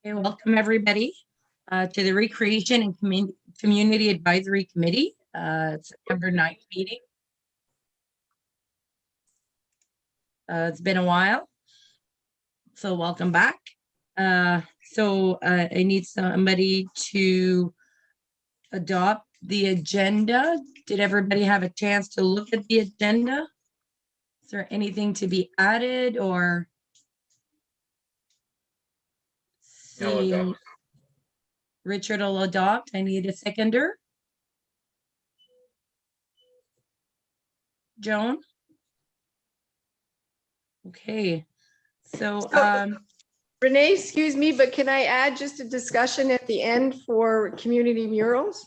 Okay, welcome everybody to the Recreation and Community Advisory Committee, September 9th meeting. It's been a while, so welcome back. I need somebody to adopt the agenda. Did everybody have a chance to look at the agenda? Is there anything to be added or? See, Richard will adopt. I need a seconder. Joan? Okay. So, Renee, excuse me, but can I add just a discussion at the end for community murals?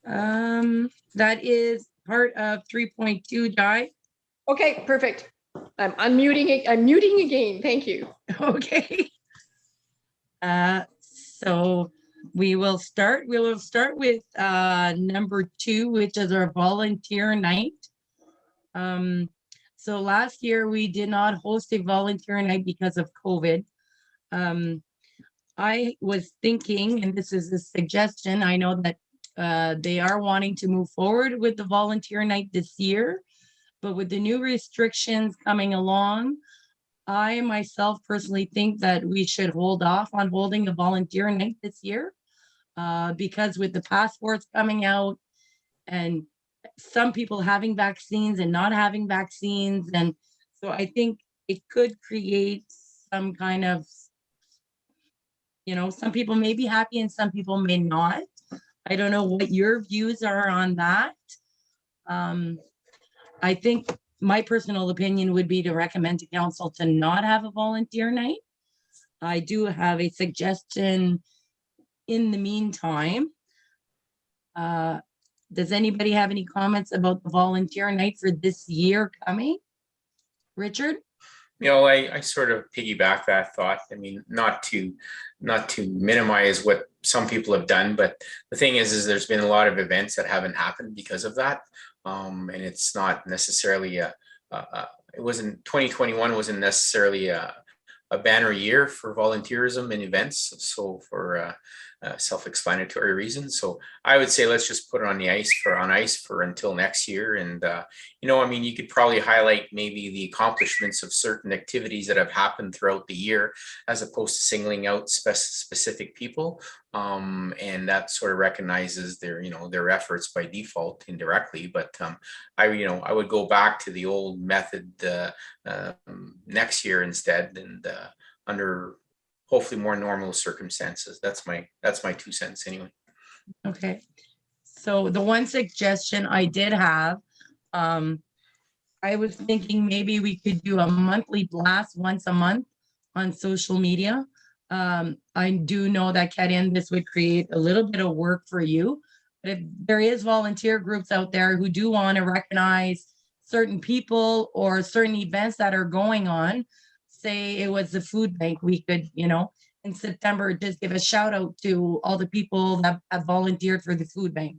that is part of 3.2, Di. Okay, perfect. I'm unmuting it. I'm muting again. Thank you. Okay. So we will start. We will start with number 2, which is our volunteer night. So last year we did not host a volunteer night because of COVID. I was thinking, and this is a suggestion, I know that they are wanting to move forward with the volunteer night this year, but with the new restrictions coming along, I myself personally think that we should hold off on holding a volunteer night this year because with the passports coming out and some people having vaccines and not having vaccines, and so I think it could create some kind of, some people may be happy and some people may not. I don't know what your views are on that. I think my personal opinion would be to recommend to council to not have a volunteer night. I do have a suggestion in the meantime. Does anybody have any comments about the volunteer night for this year coming? Richard? I sort of piggyback that thought. I mean, not to minimize what some people have done, but the thing is there's been a lot of events that haven't happened because of that. And it's not necessarily it wasn't 2021 wasn't necessarily a banner year for volunteerism and events. So for self-explanatory reasons. So I would say let's just put it on ice for until next year. And I mean, you could probably highlight maybe the accomplishments of certain activities that have happened throughout the year, as opposed to singling out specific people. And that sort of recognizes their efforts by default indirectly. But I would go back to the old method next year instead, and under hopefully more normal circumstances. That's my 2 cents anyway. Okay. So the one suggestion I did have, I was thinking maybe we could do a monthly blast once a month on social media. I do know that, Kat-in, this would create a little bit of work for you. But if there is volunteer groups out there who do want to recognize certain people or certain events that are going on, say it was the food bank, we could, in September, just give a shout out to all the people that have volunteered for the food bank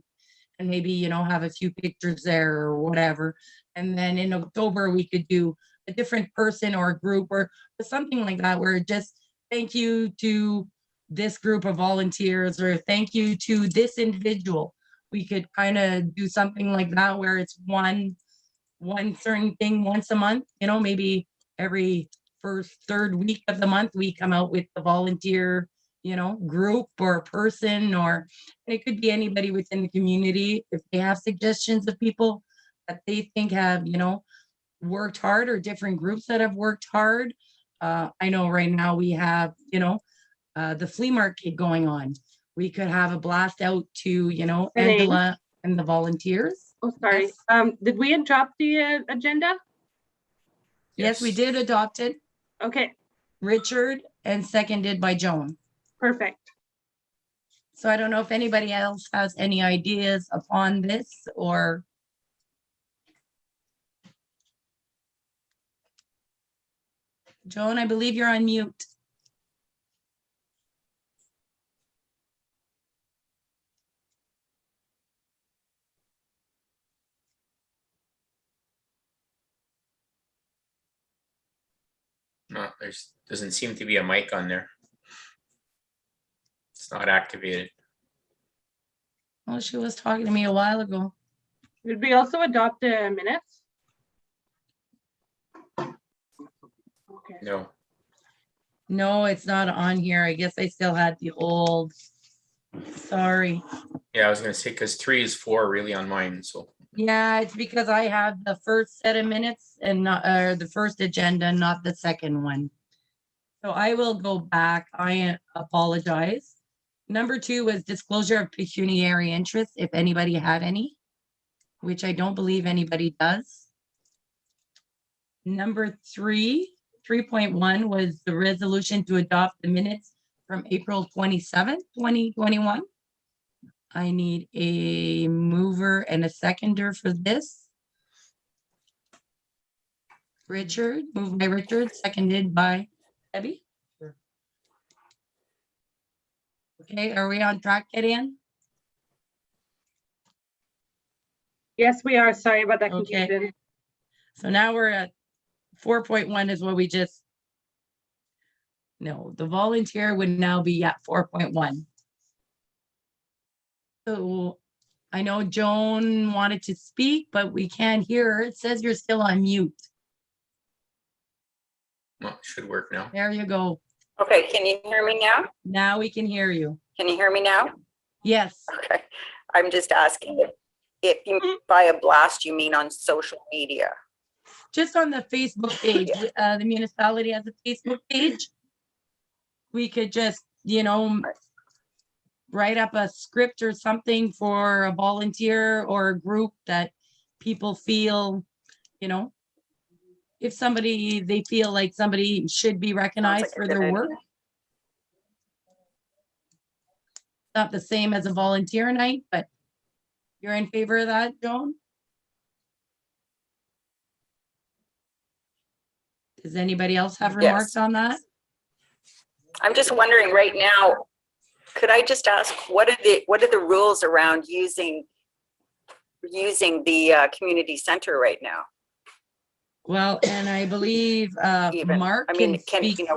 and maybe, have a few pictures there or whatever. And then in October, we could do a different person or a group or something like that, where just thank you to this group of volunteers or thank you to this individual. We could kind of do something like that where it's one certain thing once a month, maybe every first third week of the month we come out with the volunteer group or person, or it could be anybody within the community if they have suggestions of people that they think have worked hard, or different groups that have worked hard. I know right now we have the flea market going on. We could have a blast out to Angela and the volunteers. Oh, sorry. Yes. Did we adopt the agenda? Yes, we did adopt it. Okay. Richard, and seconded by Joan. Perfect. So I don't know if anybody else has any ideas upon this, or Joan, I believe you're on mute. No, doesn't seem to be a mic on there. It's not activated. Oh, she was talking to me a while ago. Did we also adopt the minutes? Okay. No. No, it's not on here. I guess I still had the old. Sorry. Yeah, I was gonna say, because 3 is 4 really on mine, so. Yeah, it's because I have the first set of minutes and not, the first agenda, not the second one. So I will go back. I apologize. Number 2 was disclosure of pecuniary interest, if anybody had any, which I don't believe anybody does. Number 3.1 was the resolution to adopt the minutes from April 27th, 2021. I need a mover and a seconder for this. Richard, moved by Richard, seconded by Debbie. Okay, are we on track, Gideon? Yes, we are. Sorry about that Okay. confusion. So now we're at 4.1 is what we just. No, the volunteer would now be at 4.1. So I know Joan wanted to speak, but we can't hear her. It says you're still on mute. Well, it should work now. There you go. Okay, can you hear me now? Now we can hear you. Can you hear me now? Yes. Okay, I'm just asking if you by a blast, you mean on social media? Just on the Facebook page, the municipality has a Facebook page. We could just, write up a script or something for a volunteer or a group that people feel, if they feel like somebody should be recognized like a for good their idea. work. Not the same as a volunteer night, but you're in favor of that, Joan? Does anybody else have remarks Yes. on that? I'm just wondering right now, could I just ask, what are the rules around using the community center right now? Well, and I believe Even, Mark I mean, can speak.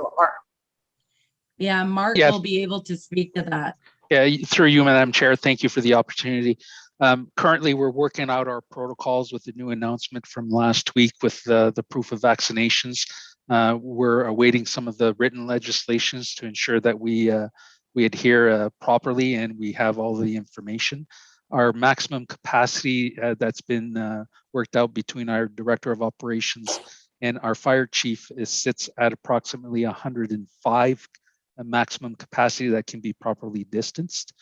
Yeah, Mark Yeah. will be able to speak to that. Yeah, through you, Madam Chair, thank you for the opportunity. Currently, we're working out our protocols with the new announcement from last week with the proof of vaccinations. We're awaiting some of the written legislations to ensure that we adhere properly and we have all the information. Our maximum capacity that's been worked out between our Director of Operations and our Fire Chief sits at approximately 105 maximum capacity that can be properly distanced.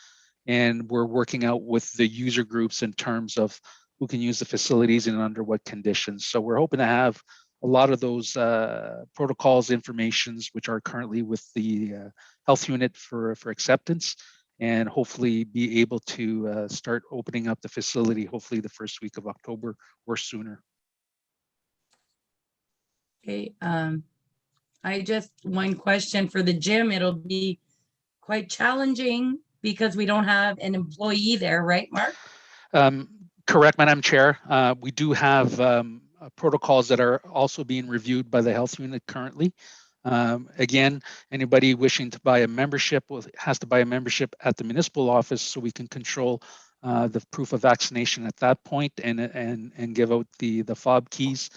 And we're working out with the user groups in terms of who can use the facilities and under what conditions. So we're hoping to have a lot of those protocols, informations, which are currently with the health unit for acceptance, and hopefully be able to start opening up the facility, hopefully the first week of October or sooner. Okay, one question for the gym. It'll be quite challenging because we don't have an employee there, right, Mark? Correct, Madam Chair. We do have protocols that are also being reviewed by the health unit currently. Again, anybody wishing to buy a membership has to buy a membership at the municipal office so we can control the proof of vaccination at that point and give out the fob keys.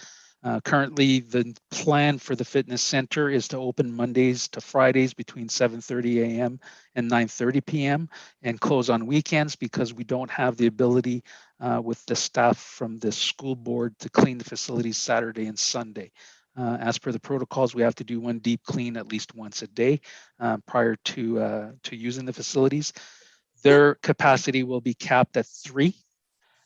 Currently, the plan for the fitness center is to open Mondays to Fridays between 7:30 a.m. and 9:30 p.m. and close on weekends because we don't have the ability with the staff from the school board to clean the facilities Saturday and Sunday. As per the protocols, we have to do one deep clean at least once a day prior to using the facilities. Their capacity will be capped at 3.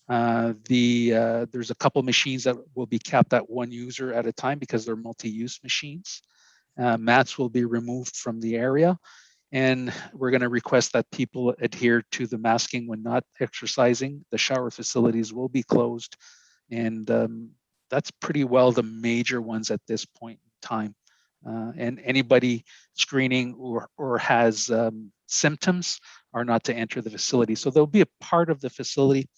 There's a couple machines that will be capped at 1 user at a time because they're multi-use machines. Mats will be removed from the area, and we're going to request that people adhere to the masking when not exercising. The shower facilities will be closed, and that's pretty well the major ones at this point in time. And anybody screening or has symptoms are not to enter the facility. So there'll be a part of the facility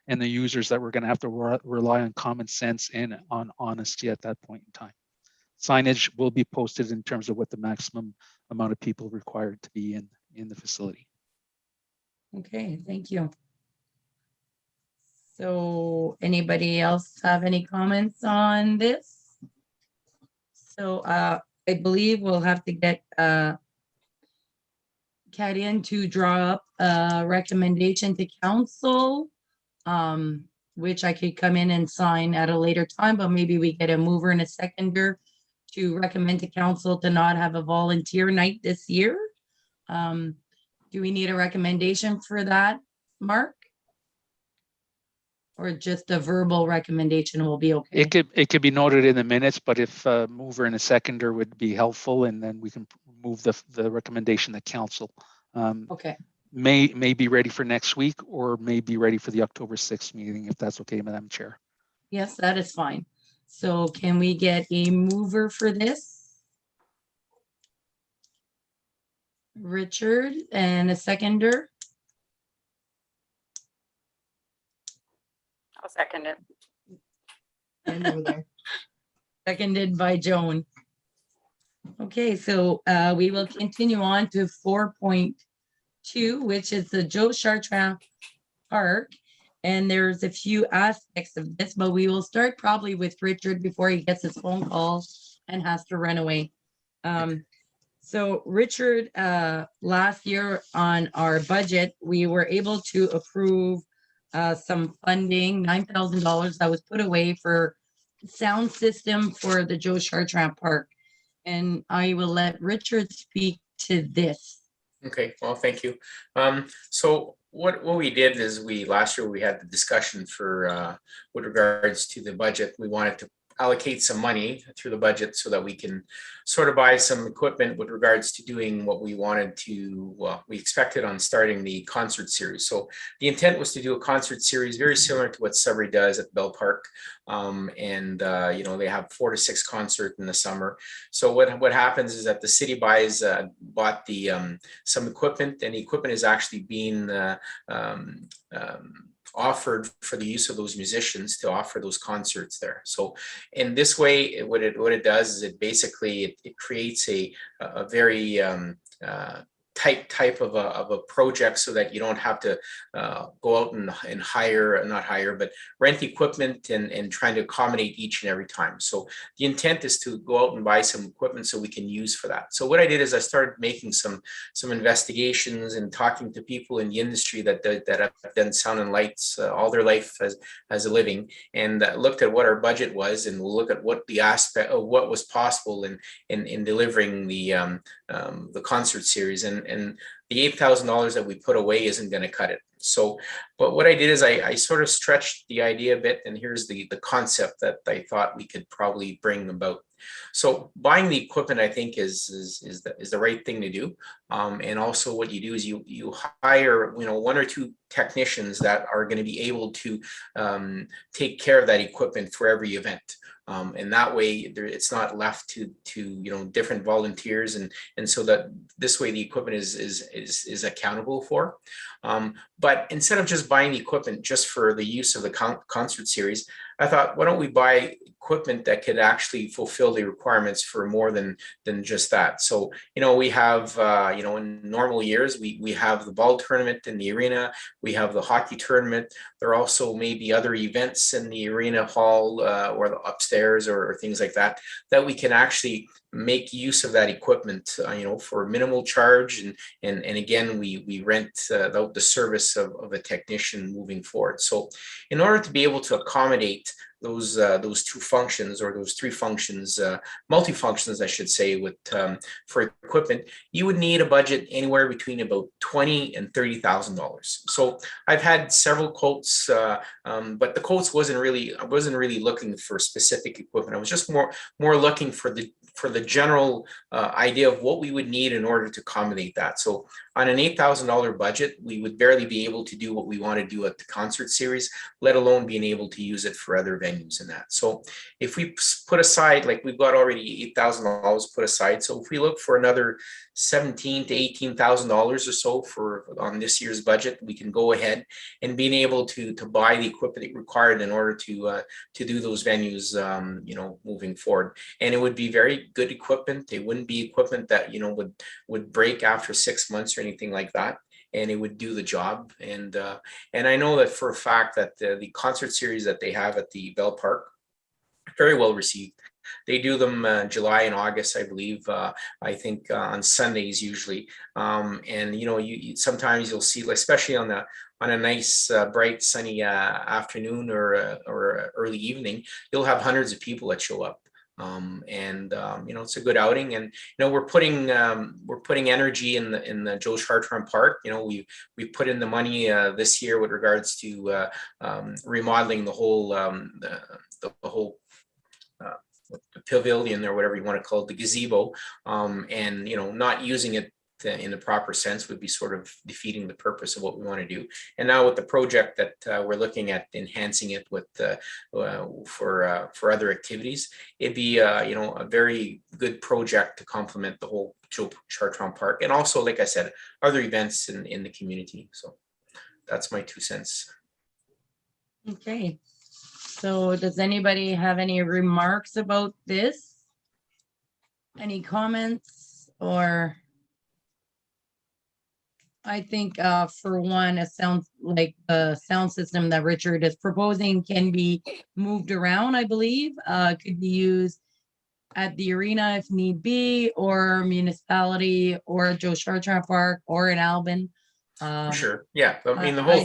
and the users that we're going to have to rely on common sense and on honesty at that point in time. Signage will be posted in terms of what the maximum amount of people required to be in the facility. Okay, thank you. So anybody else have any comments on this? So I believe we'll have to get Kat in to draw up a recommendation to council, which I could come in and sign at a later time, but maybe we get a mover and a seconder to recommend to council to not have a volunteer night this year. Do we need a recommendation for that, Mark? Or just a verbal recommendation will be okay? It could be noted in the minutes, but if a mover and a seconder would be helpful, and then we can move the recommendation to council. Okay, May be ready for next week, or may be ready for the October 6th meeting, if that's okay, Madam Chair. yes, that is fine. So can we get a mover for this? Richard, and a seconder? I'll second it. And over there. Seconded by Joan. Okay, so we will continue on to 4.2, which is the Joe Chartrand Park. And there's a few aspects of this, but we will start probably with Richard before he gets his phone call and has to run away. So Richard, last year on our budget, we were able to approve some funding, $9,000 that was put away for sound system for the Joe Chartrand Park. And I will let Richard speak to this. Okay, well, thank you. So what we did is last year we had the discussion for with regards to the budget. We wanted to allocate some money through the budget so that we can sort of buy some equipment with regards to doing what we wanted to, well, we expected on starting the concert series. So the intent was to do a concert series very similar to what Sudbury does at Bell Park. You know, they have 4 to 6 concerts in the summer. So what happens is that the city bought the some equipment, and the equipment is actually being offered for the use of those musicians to offer those concerts there. So in this way, what it does is it basically it creates a very tight type of a project, so that you don't have to go out and hire, not hire, but rent equipment and trying to accommodate each and every time. So the intent is to go out and buy some equipment so we can use for that. So what I did is I started making some investigations and talking to people in the industry that have done sound and lights all their life as a living, and looked at what our budget was, and we'll look at what the aspect of what was possible in delivering the concert series. And the $8,000 that we put away isn't going to cut it. So, but what I did is I sort of stretched the idea a bit, and here's the concept that I thought we could probably bring about. So buying the equipment, I think, is the right thing to do. And also what you do is you hire, you know, 1 or 2 technicians that are going to be able to take care of that equipment for every event. And that way it's not left to you know, different volunteers, and so that this way the equipment is accountable for. But instead of just buying the equipment just for the use of the concert series, I thought, why don't we buy equipment that could actually fulfill the requirements for more than just that. So, you know, we have, you know, in normal years, we have the ball tournament in the arena, we have the hockey tournament. There also may be other events in the arena hall or the upstairs or things like that we can actually make use of that equipment, you know, for minimal charge. And again, we rent the service of a technician moving forward. So in order to be able to accommodate those 2 functions, or those 3 functions, multi-functions, I should say, with for equipment, you would need a budget anywhere between about $20,000 and $30,000. So I've had several quotes, but the quotes I wasn't really looking for specific equipment. I was just more looking for the general idea of what we would need in order to accommodate that. So on an $8,000 budget, we would barely be able to do what we want to do at the concert series, let alone being able to use it for other venues and that. So if we put aside, like we've got already $8,000 put aside, so if we look for another $17,000 to $18,000 or so on this year's budget, we can go ahead and being able to buy the equipment required in order to do those venues, you know, moving forward. And it would be very good equipment. It wouldn't be equipment that, you know, would break after 6 months or anything like that. it would do the job. And I know that for a fact that the concert series that they have at the Bell Park, very well received. They do them July and August, I believe. I think on Sundays usually. And you know, you sometimes you'll see, especially on a nice bright sunny afternoon or early evening, you'll have hundreds of people that show up. You know, it's a good outing, and you know, we're putting energy in the Joe Chartrand Park. You know, we put in the money this year with regards to remodeling the whole the whole the pavilion, or whatever you want to call it, the gazebo, and you know, not using it in the proper sense would be sort of defeating the purpose of what we want to do. And now with the project that we're looking at enhancing it with for other activities, it'd be you know, a very good project to complement the whole Joe Chartrand Park, and also, like I said, other events in the community. So that's my 2 cents. Okay. So does anybody have any remarks about this? Any comments? Or I think for one, it sounds like the sound system that Richard is proposing can be moved around, I believe. Could be used at the arena if need be, or municipality, or Joe Chartrand Park, or in Albin. For sure. Yeah. I mean, the I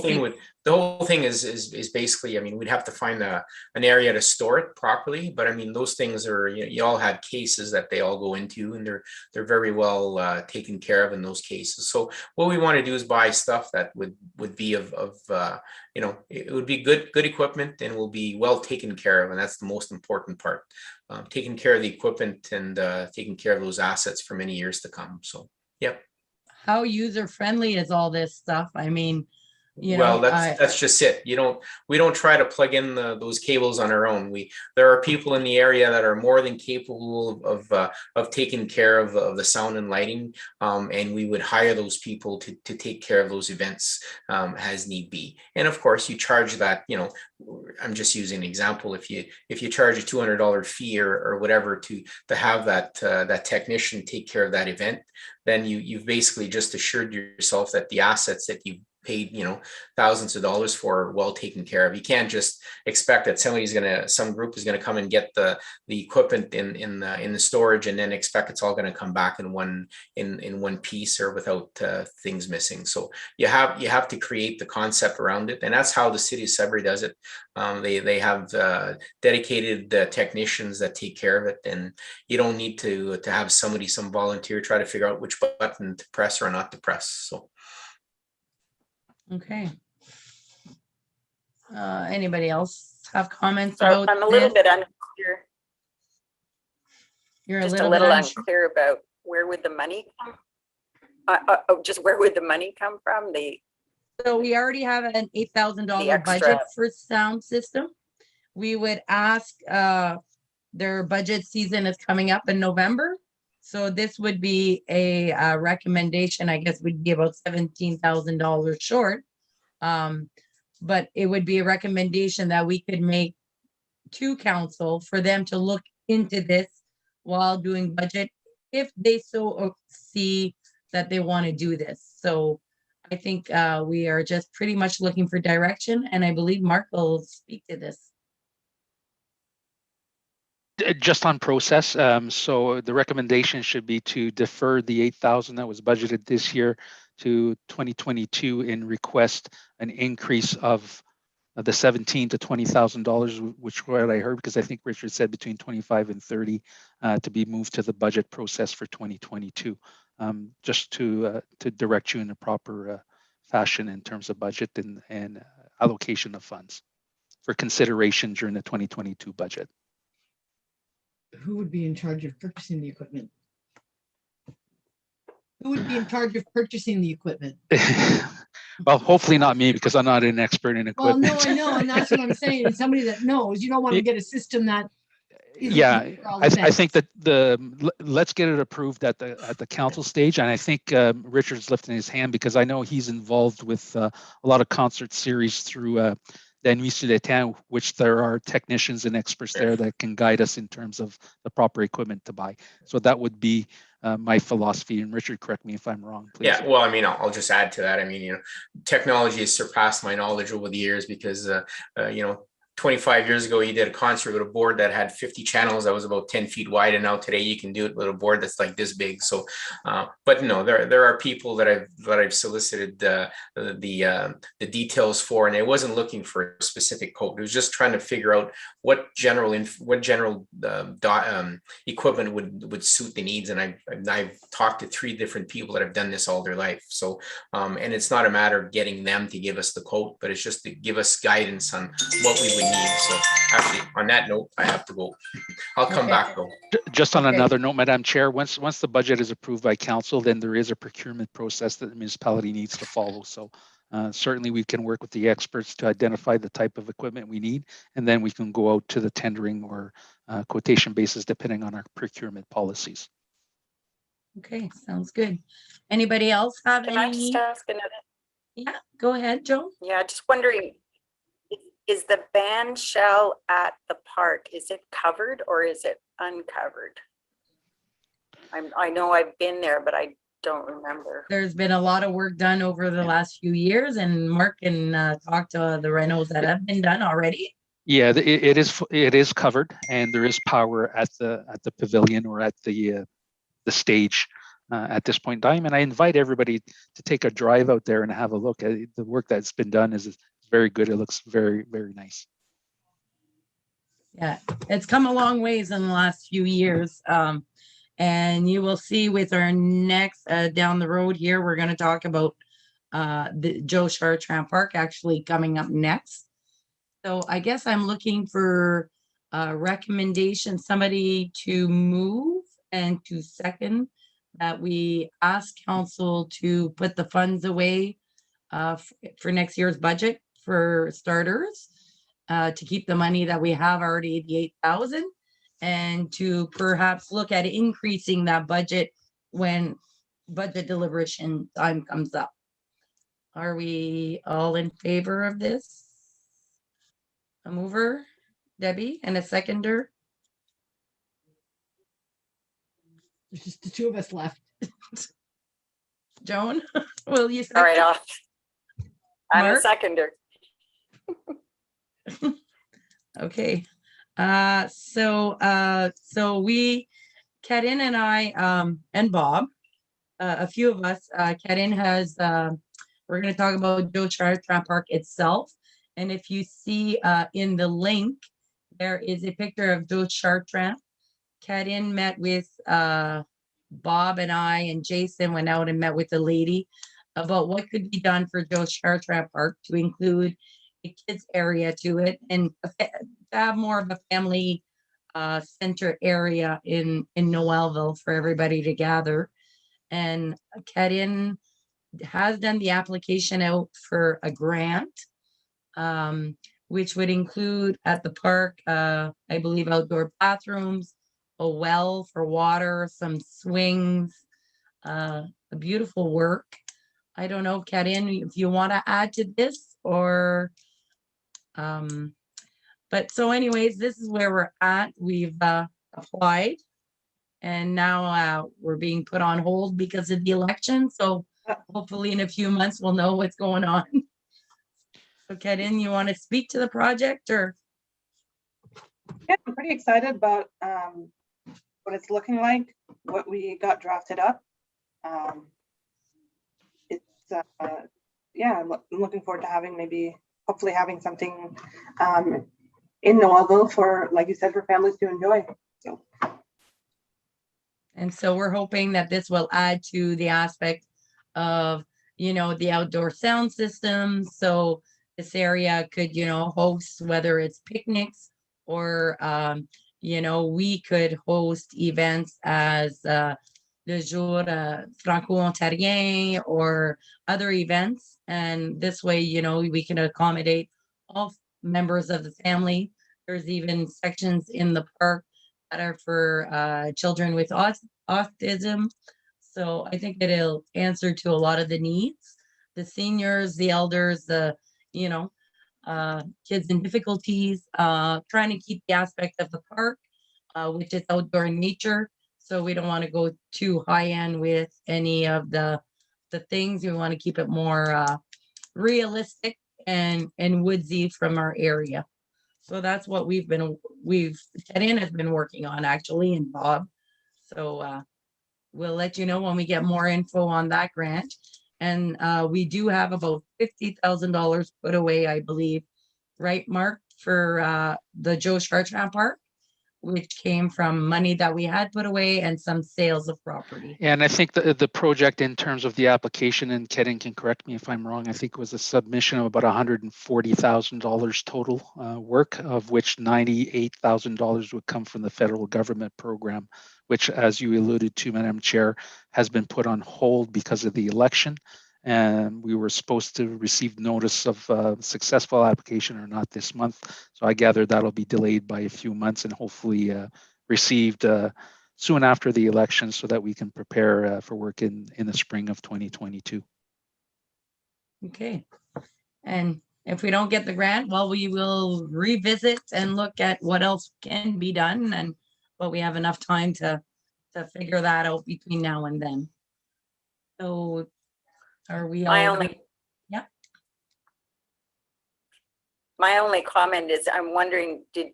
whole thing is basically, I mean, we'd have to find an area to store it properly. But I mean, those things are, you all have cases that they all go into, and they're very well taken care of in those cases. So what we want to do is buy stuff that would be of you know, it would be good equipment and will be well taken care of. And that's the most important part. Taking care of the equipment and taking care of those assets for many years to come. So, yep. How user friendly is all this stuff? I mean, you Well, know, that's just it. We don't try to plug in those cables on our own. There are people in the area that are more than capable of taking care of the sound and lighting, and we would hire those people to take care of those events as need be. And of course, you charge that. You know, I'm just using an example. If you charge a $200 fee or whatever to have that technician take care of that event, then you've basically just assured yourself that the assets that you paid, you know, thousands of dollars for, well taken care of. You can't just expect that some group is gonna come and get the equipment in the storage and then expect it's all gonna come back in one piece or without things missing. So you have to create the concept around it, and that's how the city of Sudbury does it. They have dedicated technicians that take care of it, and you don't need to have some volunteer try to figure out which button to press or not to press. So. okay. Anybody else have comments So about I'm a little this? bit unclear, You're just a little bit unclear about where would the money come? Just where would the money come from? So we already have an $8,000 extra. budget for sound system. We would ask, their budget season is coming up in November. So this would be a recommendation, I guess would be about $17,000 short. But it would be a recommendation that we could make to council for them to look into this while doing budget, if they so see that they want to do this. So I think we are just pretty much looking for direction, and I believe Mark will speak to this. Just on process, so the recommendation should be to defer the 8,000 that was budgeted this year to 2022 and request an increase of the $17,000 to $20,000, which what I heard, because I think Richard said between 25 and 30 to be moved to the budget process for 2022, just to direct you in a proper fashion in terms of budget and allocation of funds for consideration during the 2022 budget. Who would be in charge of purchasing the equipment? Who would be in charge of purchasing the equipment? Well, hopefully not me, because I'm not an expert in Well, equipment. no, I know, and that's what I'm saying. It's somebody that knows. You don't want to get a system that. isn't Yeah, for all I events. think that let's get it approved at the council stage, and I think Richard's lifting his hand because I know he's involved with a lot of concert series through the then nuit sur le temps, which there are technicians and experts there that can guide us in terms of the proper equipment to buy. So that would be my philosophy. And Richard, correct me if I'm wrong, please. Yeah, well, I mean, I'll just add to that. I mean, technology has surpassed my knowledge over the years because, 25 years ago, you did a concert with a board that had 50 channels that was about 10 feet wide, and now today you can do it with a board that's like this big. So, but no, there are people that I've solicited the details for, and I wasn't looking for a specific code. It was just trying to figure out what general equipment would suit the needs. And I've talked to 3 different people that have done this all their life. So, and it's not a matter of getting them to give us the quote, but it's just to give us guidance on what we would need. So actually, on that note, I have to go. I'll come back though. Just on Okay. another note, Madam Chair, once the budget is approved by council, then there is a procurement process that the municipality needs to follow. So certainly we can work with the experts to identify the type of equipment we need, and then we can go out to the tendering or quotation basis depending on our procurement policies. Okay, sounds good. Anybody else have Can I just any? ask another? Yeah, go ahead, Joan. Yeah, just wondering, is the band shell at the park, is it covered or is it uncovered? I know I've been there, but I don't remember. There's been a lot of work done over the last few years, and Mark can talk to the renos that have been done already. Yeah, it is covered, and there is power at the pavilion or at the stage at this point in time. And I invite everybody to take a drive out there and have a look at it. The work that's been done is very good. It looks very, very nice. Yeah, it's come a long ways in the last few years. And you will see with our next down the road here, we're going to talk about the Joe Chartrand Park actually coming up next. So I guess I'm looking for a recommendation, somebody to move and to second that we ask council to put the funds away for next year's budget for starters, to keep the money that we have already, 88,000, and to perhaps look at increasing that budget when budget deliberation time comes up. Are we all in favor of this? A mover, Debbie, and a seconder? There's just the 2 of us left. Joan, will you All right, second? I'm a Mark? seconder. Okay, so we, Karin and I, and Bob, a few of us, Karin has, we're gonna talk about Joe Chartrand Park itself. And if you see in the link, there is a picture of Joe Chartrand. Karin met with Bob and I and Jason went out and met with the lady about what could be done for Joe Chartrand Park to include a kids area to it and to have more of a family center area in Noelville for everybody to gather. And Karin has done the application out for a grant, which would include at the park, I believe, outdoor bathrooms, a well for water, some swings, a beautiful work. I don't know, Karin, if you want to add to this or, but so anyways, this is where we're at. We've applied and now we're being put on hold because of the election. So hopefully in a few months, we'll know what's going on. So Karin, you want to speak to the project or? Yeah, I'm pretty excited about what it's looking like, what we got drafted up. It's yeah, I'm looking forward to having hopefully having something in Noelville for, like you said, for families to enjoy. So. And so we're hoping that this will add to the aspect of, the outdoor sound system. So this area could, host, whether it's picnics or, we could host events as Le Jour Franco-Ontarien or other events. And this way, we can accommodate all members of the family. There's even sections in the park that are for children with autism. So I think it'll answer to a lot of the needs. The seniors, the elders, kids in difficulties, trying to keep the aspect of the park, which is outdoor in nature. So we don't want to go too high end with any of the things. We want to keep it more realistic and woodsy from our area. So that's what Ted has been working on actually, and Bob. So we'll let you know when we get more info on that grant. And we do have about $50,000 put away, I believe, right, Mark, for the Joe Chartrand Park, which came from money that we had put away and some sales of property. And I think the project in terms of the application, and Kenan can correct me if I'm wrong, I think it was a submission of about $140,000 total work, of which $98,000 would come from the federal government program, which, as you alluded to, Madam Chair, has been put on hold because of the election. And we were supposed to receive notice of successful application or not this month. So I gather that'll be delayed by a few months and hopefully received soon after the election so that we can prepare for work in the spring of 2022. Okay. And if we don't get the grant, well, we will revisit and look at what else can be done, but we have enough time to figure that out between now and then. So are we all? Yeah. My only comment is I'm wondering, did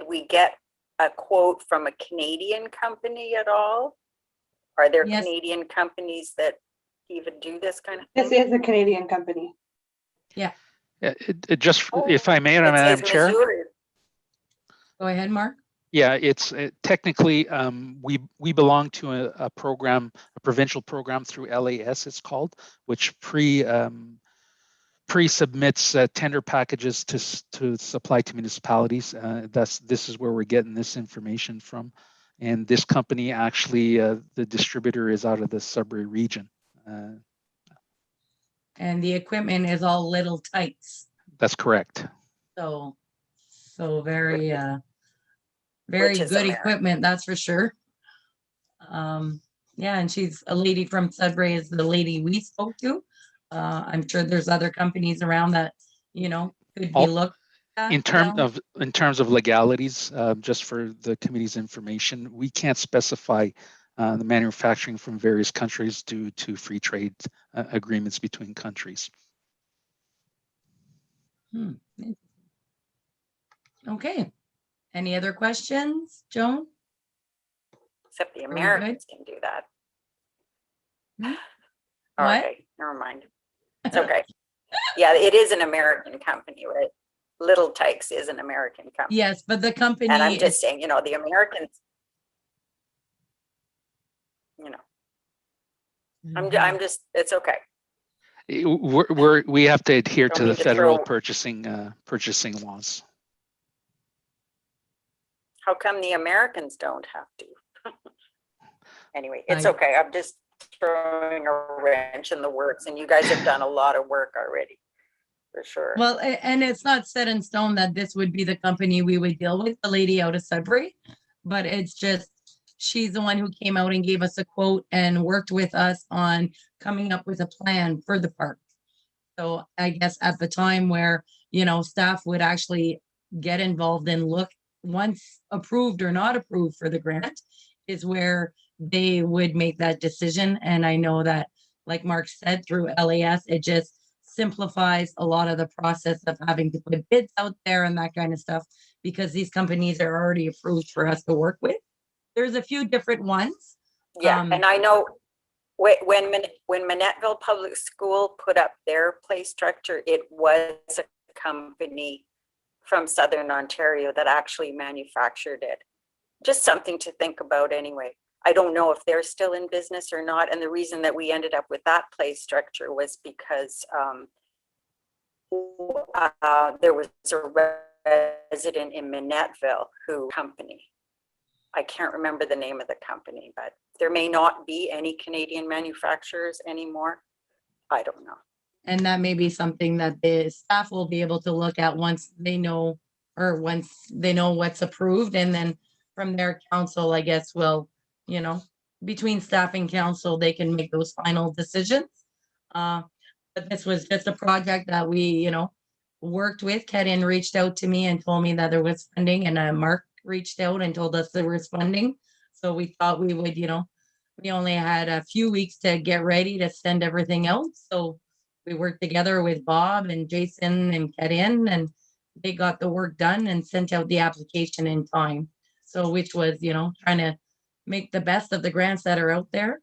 we get a quote from a Canadian company at all? Are there Yes. Canadian companies that even do this kind of This thing? is a Canadian company. Yeah. It just, Oh, if I may, it Madam says Chair. Missouri. Go ahead, Mark. Yeah, it's technically we belong to a program, a provincial program through LAS, it's called, which pre-submits tender packages to supply to municipalities. This is where we're getting this information from, and this company actually, the distributor is out of the Sudbury region. And the equipment is all Little Tykes. That's correct. So very very Which is good American. equipment, that's for sure. Yeah, and she's a lady from Sudbury, is the lady we spoke to. I'm sure there's other companies around that, could be looked at. In terms of legalities, just for the committee's information, we can't specify the manufacturing from various countries due to free trade agreements between countries. Okay. Any other questions, Joan? Except the we good? Americans can do that. Hmm? What? Okay, never mind. It's okay. Yeah, it is an American company, right? Little Tykes is an American company. Yes, but the company. And I'm just saying, the Americans, I'm just, it's okay. We have to adhere Don't to the mean to federal throw- purchasing laws. How come the Americans don't have to? Anyway, it's I- okay. I'm just throwing a wrench in the works, and you guys have done a lot of work already, for sure. Well, and it's not set in stone that this would be the company we would deal with, the lady out of Sudbury, but it's just, she's the one who came out and gave us a quote and worked with us on coming up with a plan for the park. So I guess at the time where, staff would actually get involved and look, once approved or not approved for the grant, is where they would make that decision. And I know that, like Mark said, through LAS, it just simplifies a lot of the process of having to put bids out there and that kind of stuff, because these companies are already approved for us to work with. There's a few different ones. Yeah, and I know when Manettville Public School put up their play structure, it was a company from Southern Ontario that actually manufactured it. Just something to think about anyway. I don't know if they're still in business or not. And the reason that we ended up with that play structure was because there was a resident in Manettville who company. I can't remember the name of the company, but there may not be any Canadian manufacturers anymore. I don't know. And that may be something that the staff will be able to look at once they know what's approved. And then from their council, I guess, will, between staff and council, they can make those final decisions. But this was just a project that we, worked with. Kedin reached out to me and told me that there was funding, and Mark reached out and told us there was funding. So we thought we would, we only had a few weeks to get ready to send everything out. So we worked together with Bob and Jason and Kedin, and they got the work done and sent out the application in time. So which was, trying to make the best of the grants that are out there.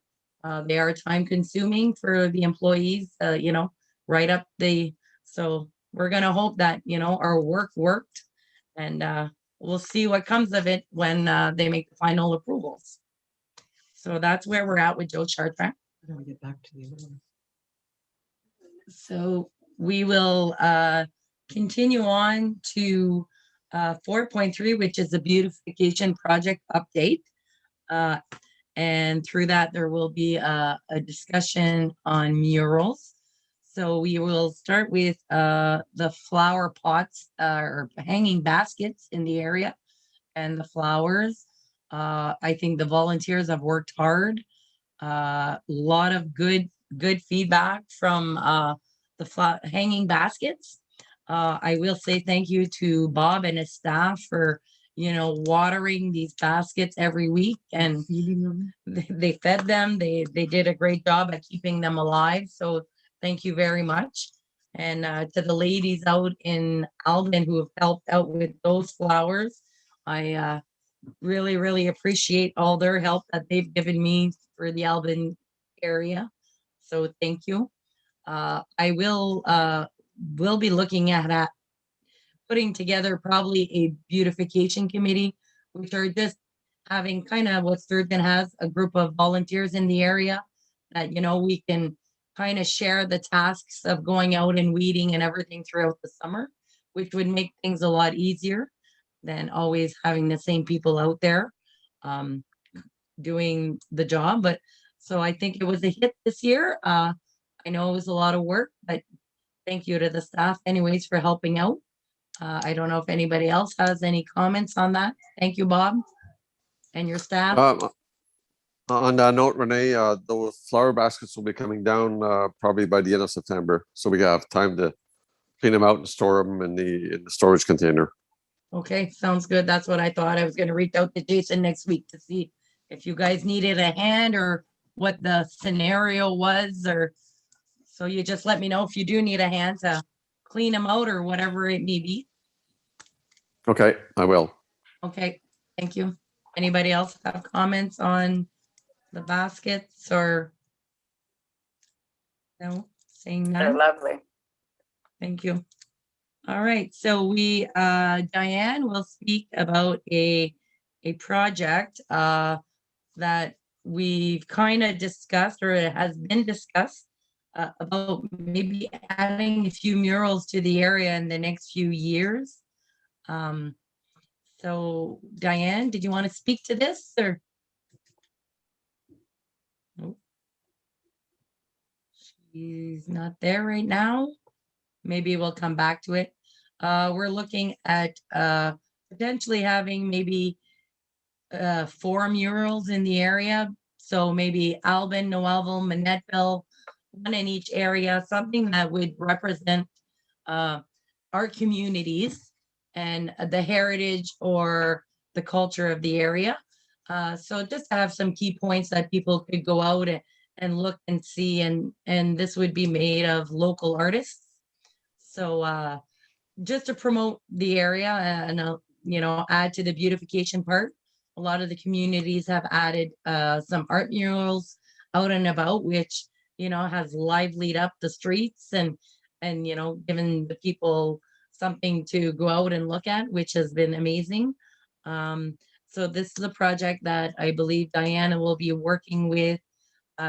They are time consuming for the employees, write up so we're going to hope that, our work worked, and we'll see what comes of it when they make the final approvals. So that's where we're at with Joe Chartrand. I gotta get back to the other one. So we will continue on to 4.3, which is the beautification project update. And through that, there will be a discussion on murals. So we will start with the flower pots or hanging baskets in the area and the flowers. I think the volunteers have worked hard. A lot of good feedback from the hanging baskets. I will say thank you to Bob and his staff for watering these baskets every week, and Feeding them. they fed them. They did a great job at keeping them alive. So thank you very much. And to the ladies out in Alvin who have helped out with those flowers, I really, really appreciate all their help that they've given me for the Alvin area. So thank you. I will be looking at putting together probably a beautification committee, which are just having kind of what Sturgeon has, a group of volunteers in the area that, we can kind of share the tasks of going out and weeding and everything throughout the summer, which would make things a lot easier than always having the same people out there doing the job. But so I think it was a hit this year. I know it was a lot of work, but thank you to the staff anyways for helping out. I don't know if anybody else has any comments on that. Thank you, Bob, and your staff. On that note, Renee, those flower baskets will be coming down probably by the end of September, so we have time to clean them out and store them in the storage container. Okay, sounds good. That's what I thought. I was going to reach out to Jason next week to see if you guys needed a hand or what the scenario was, or so you just let me know if you do need a hand to clean them out or whatever it may be. Okay, I will. Okay, thank you. Anybody else have comments on the baskets or? No, saying They're none. lovely. Thank you. All right, so Diane will speak about a project that we've kind of discussed, or it has been discussed, about maybe adding a few murals to the area in the next few years. So Diane, did you want to speak to this, or? Nope. She's not there right now. Maybe we'll come back to it. We're looking at potentially having maybe 4 murals in the area. So maybe Alvin, Noelville, Manettville, one in each area, something that would represent our communities and the heritage or the culture of the area. So just to have some key points that people could go out and look and see, and this would be made of local artists. So just to promote the area and add to the beautification part. A lot of the communities have added some art murals out and about, which has livelied up the streets and given the people something to go out and look at, which has been amazing. So this is a project that I believe Diana will be working with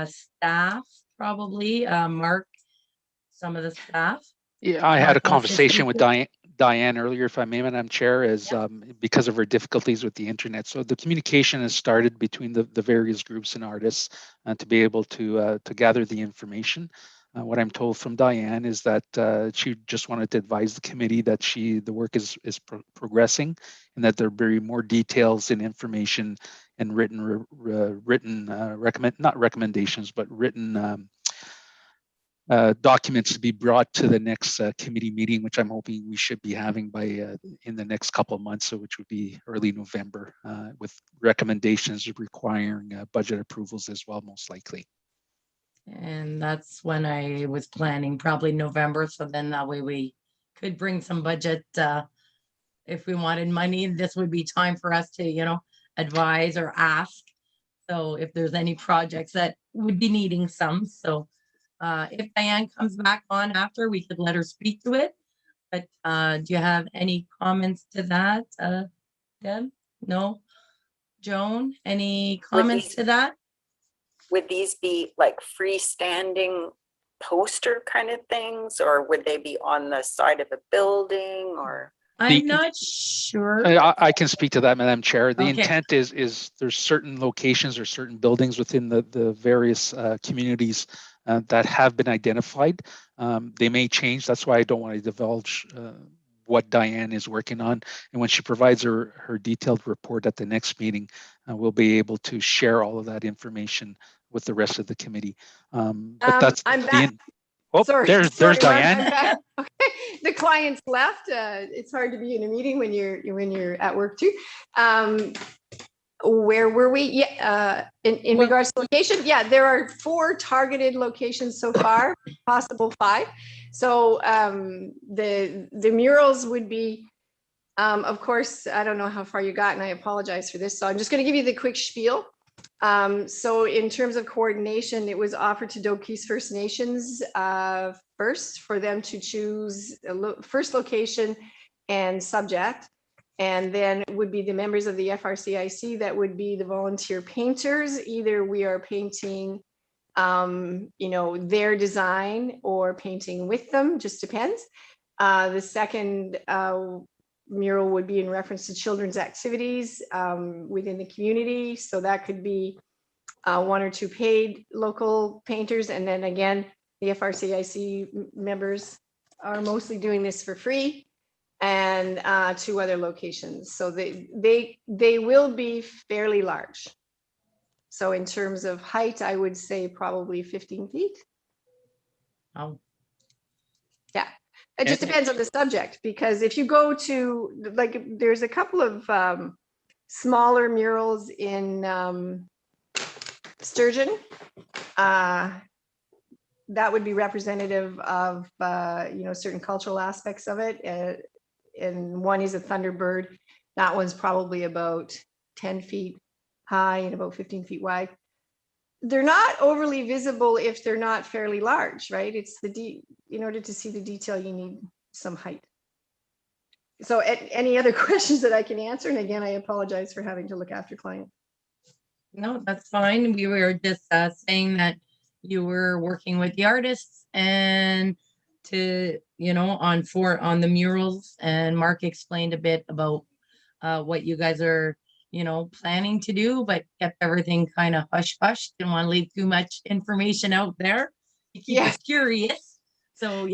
staff, probably Mark, some of the staff. Yeah, I had a Mark wants to conversation speak with to- Diane earlier, if I may, Madam Chair, because of her difficulties with the internet. So the communication has started between the various groups and artists to be able to gather the information. What I'm told from Diane is that she just wanted to advise the committee that the work is progressing, and that there'll be more details and information and written not recommendations, but written documents to be brought to the next committee meeting, which I'm hoping we should be having by in the next couple of months, so which would be early November, with recommendations requiring budget approvals as well, most likely. And that's when I was planning, probably November. So then that way we could bring some budget. If we wanted money, this would be time for us to, advise or ask. So if there's any projects that would be needing some, so if Diane comes back on after, we could let her speak to it. But do you have any comments to that, Deb? No? Joan, any comments to that? Would these be like freestanding poster kind of things, or would they be on the side of a building, or? I'm not sure. I can speak to that, Madam Chair. The Okay. intent is there's certain locations or certain buildings within the various communities that have been identified. They may change. That's why I don't want to divulge what Diane is working on. And when she provides her detailed report at the next meeting, we'll be able to share all of that information with the rest of the committee. But that's I'm back. Sorry, there's Mark, Diane. I'm back. Okay, the client's left. It's hard to be in a meeting when you're at work too. Where were we? Yeah, in regards to location, yeah, there are 4 targeted locations so far, possible 5. So the murals would be, of course, I don't know how far you got, and I apologize for this. So I'm just going to give you the quick spiel. So in terms of coordination, it was offered to Doki's First Nations first for them to choose first location and subject. And then it would be the members of the FRCIC that would be the volunteer painters. Either we are painting, their design or painting with them, just depends. The second mural would be in reference to children's activities within the community. So that could be 1 or 2 paid local painters. And then again, the FRCIC members are mostly doing this for free, and 2 other locations. So they will be fairly large. So in terms of height, I would say probably 15 feet. Oh. Yeah, it just depends on the subject, because if you go to, like, there's a couple of smaller murals in Sturgeon. That would be representative of, certain cultural aspects of it. And one is a Thunderbird. That one's probably about 10 feet high and about 15 feet wide. They're not overly visible if they're not fairly large, right? It's in order to see the detail, you need some height. So any other questions that I can answer? And again, I apologize for having to look after clients. No, that's fine. We were just saying that you were working with the artists and to, on the murals, and Mark explained a bit about what you guys are, planning to do, but kept everything kind of hush hush. Didn't want to leave too much information out there to keep us curious. So,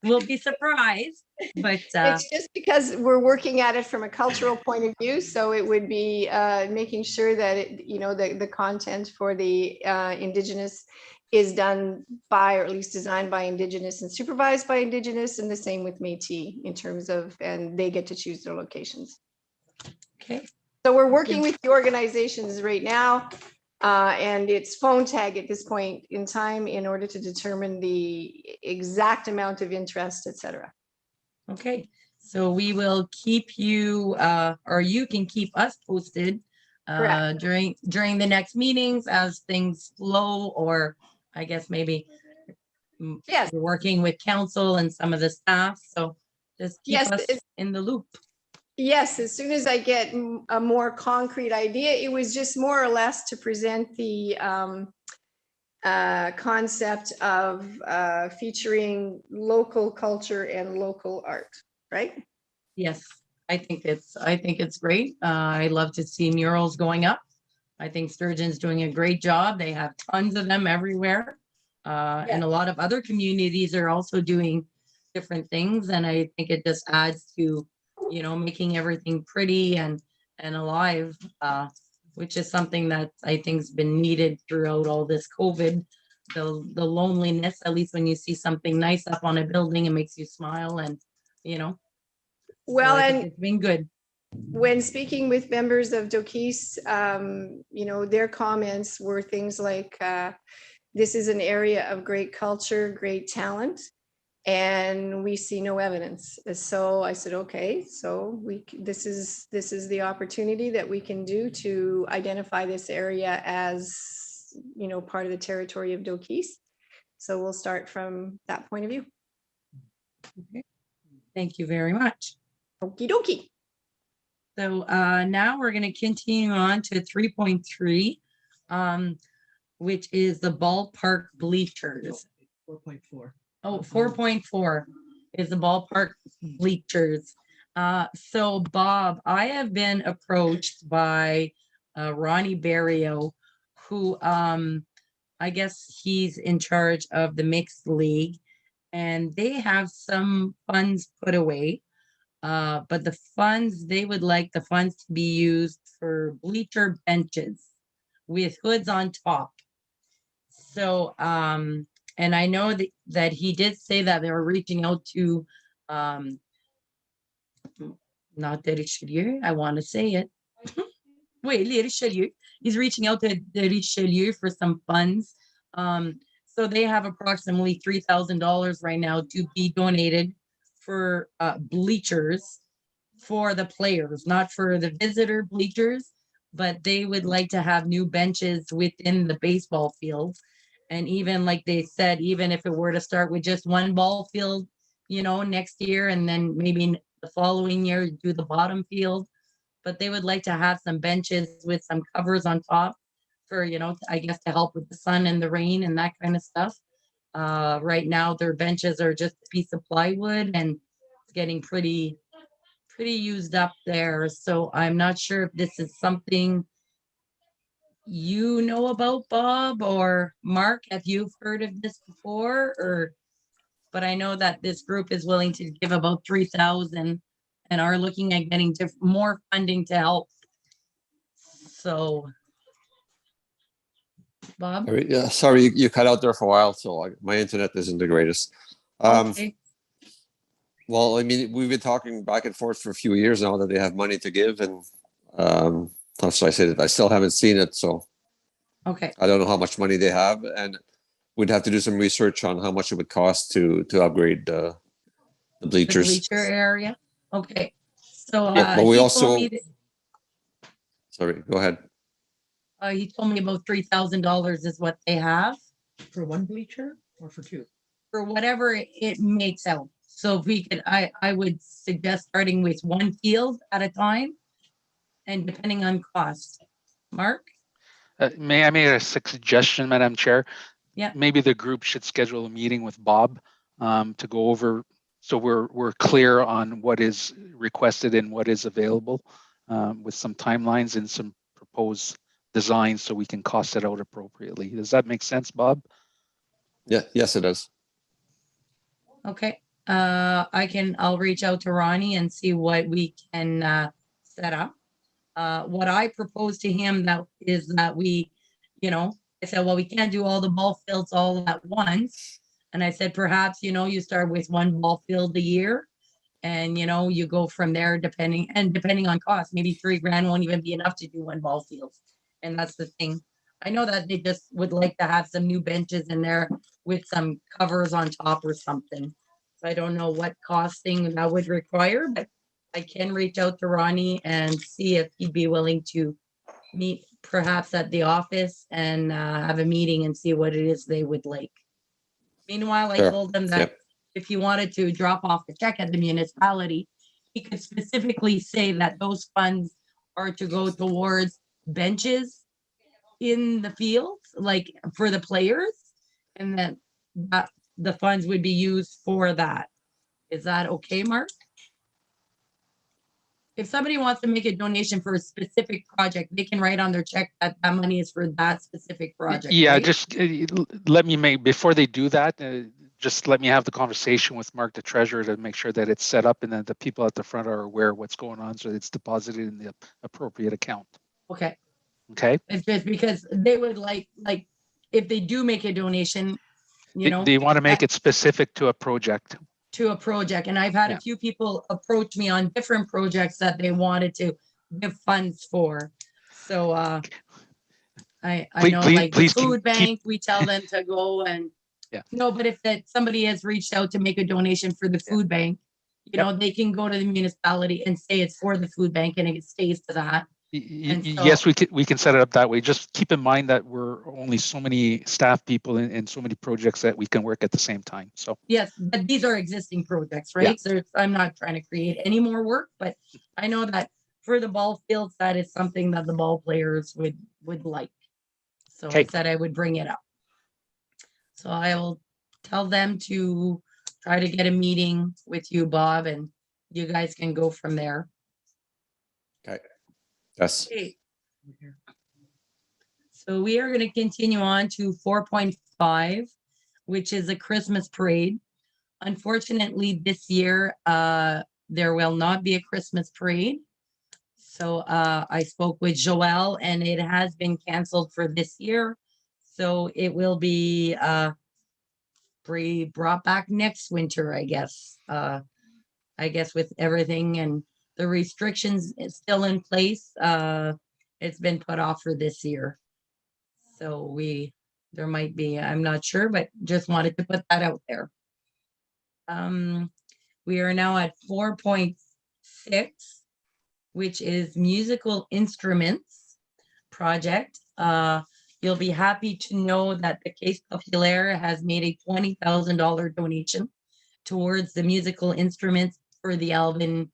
we'll be surprised. But it's just because we're working at it from a cultural point of view. So it would be making sure that the content for the Indigenous is done by, or at least designed by Indigenous and supervised by Indigenous, and the same with Métis in terms of, and they get to choose their locations. Okay. So we're working with the organizations right now, and it's phone tag at this point in time in order to determine the exact amount of interest, et cetera. Okay, so we will keep you, or you can keep us posted during the next meetings as things flow, or I guess maybe yes, we're working with council and some of the staff. So just keep us in the loop. Yes, as soon as I get a more concrete idea. It was just more or less to present the concept of featuring local culture and local art, right? Yes, I think it's great. I love to see murals going up. I think Sturgeon's doing a great job. They have tons of them everywhere. And a lot of other communities are also doing different things. And I think it just adds to, making everything pretty and alive, which is something that I think has been needed throughout all this COVID the loneliness, at least when you see something nice up on a building, it makes you smile and, you know. So Well, I think and it's been good. when speaking with members of Dokis, you know, their comments were things like, this is an area of great culture, great talent, and we see no evidence. So I said, okay, so this is the opportunity that we can do to identify this area as, you know, part of the territory of Dokis. So we'll start from that point of view. Thank you very much. Okie dokie. So now we're going to continue on to 3.3, which is the ballpark bleachers. 4.4. Oh, 4.4 is the ballpark bleachers. So Bob, I have been approached by Ronnie Barrio, who I guess he's in charge of the mixed league, and they have some funds put away. But the funds, they would like the funds to be used for bleacher benches with hoods on top. So, and I know that he did say that they were reaching out to, not the Richelieu, I want to say it. Wait, the Richelieu. He's reaching out to the Richelieu for some funds. So they have approximately $3,000 right now to be donated for bleachers for the players, not for the visitor bleachers, but they would like to have new benches within the baseball fields. And even like they said, even if it were to start with just one ball field, you know, next year, and then maybe the following year do the bottom field, but they would like to have some benches with some covers on top for, you know, I guess to help with the sun and the rain and that kind of stuff. Right now their benches are just a piece of plywood and it's getting pretty used up there. So I'm not sure if this is something you know about, Bob or Mark, if you've heard of this before, or, but I know that this group is willing to give about 3,000 and are looking at getting more funding to help. So, Bob? Yeah, sorry, you cut out there for a while, so my internet isn't the greatest. Okay. Well, I mean, we've been talking back and forth for a few years now that they have money to give, and so I said I still haven't seen it, so Okay. I don't know how much money they have, and we'd have to do some research on how much it would cost to upgrade the The bleachers. bleacher area. Okay. So Yeah, but we he also told me that, sorry, go ahead. he told me about $3,000 is what they have For one bleacher or for two? for whatever it makes out. So if we could, I would suggest starting with one field at a time and depending on cost. Mark? May I make a suggestion, Madam Chair? Yeah. Maybe the group should schedule a meeting with Bob to go over, so we're clear on what is requested and what is available, with some timelines and some proposed designs so we can cost it out appropriately. Does that make sense, Bob? Yeah, yes, it does. Okay. I'll reach out to Ronnie and see what we can set up. What I proposed to him that we, you know, I said, well, we can't do all the ball fields all at once. And I said, perhaps, you know, you start with one ball field a year and, you know, you go from there depending on cost, maybe $3,000 won't even be enough to do one ball field. And that's the thing. I know that they just would like to have some new benches in there with some covers on top or something. So I don't know what costing that would require, but I can reach out to Ronnie and see if he'd be willing to meet perhaps at the office and have a meeting and see what it is they would like. Meanwhile, I Sure. told them that Yep. if he wanted to drop off the check at the municipality, he could specifically say that those funds are to go towards benches in the fields, like for the players, and that the funds would be used for that. Is that okay, Mark? If somebody wants to make a donation for a specific project, they can write on their check that that money is for that specific project. Yeah, right? just let me make, before they do that, just let me have the conversation with Mark, the treasurer, to make sure that it's set up and that the people at the front are aware of what's going on, so it's deposited in the appropriate account. Okay. Okay. It's just because they would like if they do make a donation, you know, They want to make it specific to a project. to a project. And I've had Yeah. a few people approach me on different projects that they wanted to give funds for. So I know like the please food keep- bank, we tell them to go and Yeah. no, but if that somebody has reached out to make a donation for the food bank, you know, they can go to the municipality and say it's for the food bank and it stays to that. And Yes, so- we can set it up that way. Just keep in mind that we're only so many staff people in so many projects that we can work at the same time. So Yes, but these are existing projects, right? So I'm not trying to create any more work, but I know that for the ball fields, that is something that the ball players would like. So I Okay. said I would bring it up. So I will tell them to try to get a meeting with you, Bob, and you guys can go from there. Yes. Okay. So we are going to continue on to 4.5, which is a Christmas parade. Unfortunately, this year, there will not be a Christmas parade. So I spoke with Joelle and it has been canceled for this year. So it will be brought back next winter, I guess. I guess with everything and the restrictions is still in place, it's been put off for this year. So there might be, I'm not sure, but just wanted to put that out there. We are now at 4.6, which is musical instruments project. You'll be happy to know that the Caisse Populaire has made a $20,000 donation towards the musical instruments for the Alvin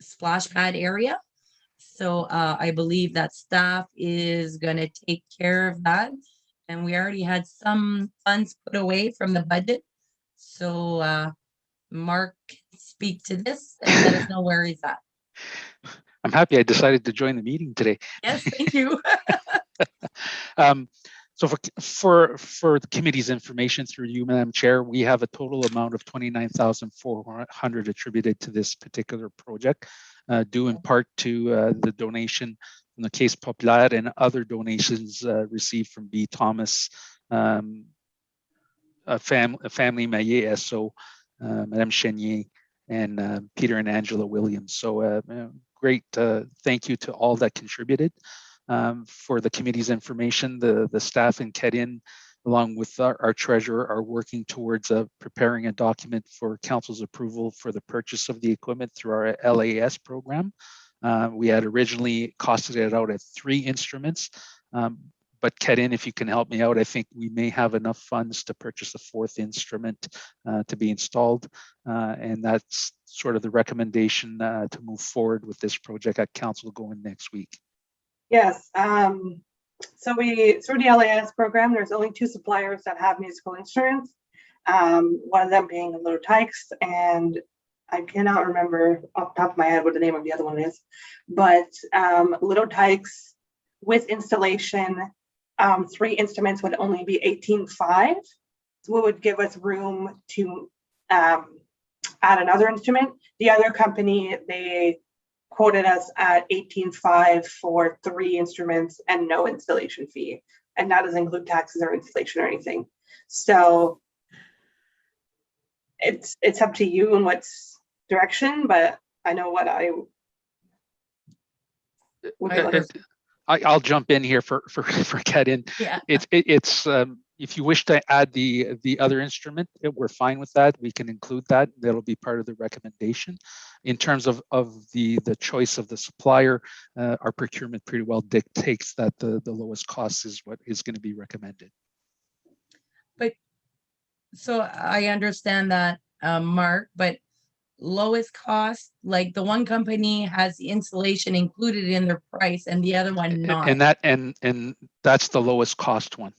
splash pad area. So I believe that staff is going to take care of that. And we already had some funds put away from the budget. So Mark, speak to this and let us know where he's at. I'm happy I decided to join the meeting today. Yes, thank you. So for the committee's information through you, Madam Chair, we have a total amount of $29,400 attributed to this particular project, due in part to the donation from the Caisse Populaire and other donations received from B. Thomas, a family Maillet SO, Madame Chenier, and Peter and Angela Williams. So great thank you to all that contributed. For the committee's information, the staff in Kedin, along with our treasurer, are working towards preparing a document for council's approval for the purchase of the equipment through our LAS program. We had originally costed it out at 3 instruments, but Kedin, if you can help me out, I think we may have enough funds to purchase a 4th instrument to be installed. And that's sort of the recommendation to move forward with this project at council going next week. Yes, so through the LAS program, there's only 2 suppliers that have musical instruments. One of them being Little Tykes, and I cannot remember off the top of my head what the name of the other one is, but Little Tykes with installation, 3 instruments would only be $18,500. So it would give us room to add another instrument. The other company, they quoted us at $18,500 for 3 instruments and no installation fee. And that doesn't include taxes or installation or anything. So it's up to you in what's direction, but I know what I would like. I'll jump in here for Kedin. Yeah. It's if you wish to add the other instrument, we're fine with that. We can include that. That'll be part of the recommendation. In terms of the choice of the supplier, our procurement pretty well dictates that the lowest cost is what is going to be recommended. But so I understand that, Mark, but lowest cost, like the one company has the installation included in their price and the other one not. And that's the lowest cost one.